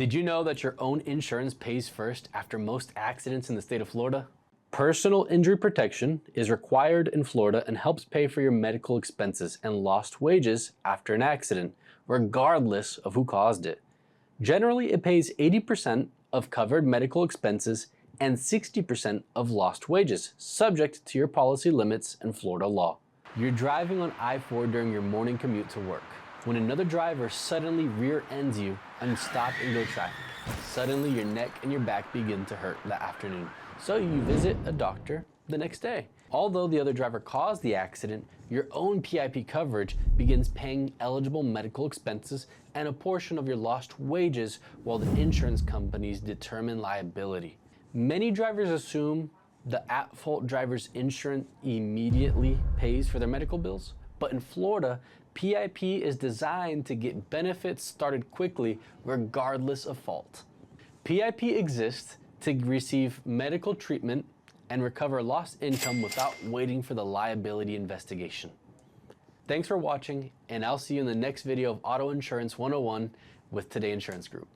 Did you know that your own insurance pays first after most accidents in the state of Florida? Personal injury protection is required in Florida and helps pay for your medical expenses and lost wages after an accident, regardless of who caused it. Generally, it pays 80% of covered medical expenses and 60% of lost wages, subject to your policy limits and Florida law. You're driving on I-4 during your morning commute to work, when another driver suddenly rear-ends you on stop-and-go traffic. Suddenly your neck and your back begin to hurt that afternoon, so you visit a doctor the next day. Although the other driver caused the accident, your own PIP coverage begins paying eligible medical expenses and a portion of your lost wages while the insurance companies determine liability. Many drivers assume the at-fault driver's insurance immediately pays for their medical bills, but in Florida, PIP is designed to get benefits started quickly regardless of fault. PIP exists to receive medical treatment and recover lost income without waiting for the liability investigation. Thanks for watching, and I'll see you in the next video of Auto Insurance 101 with Today Insurance Group.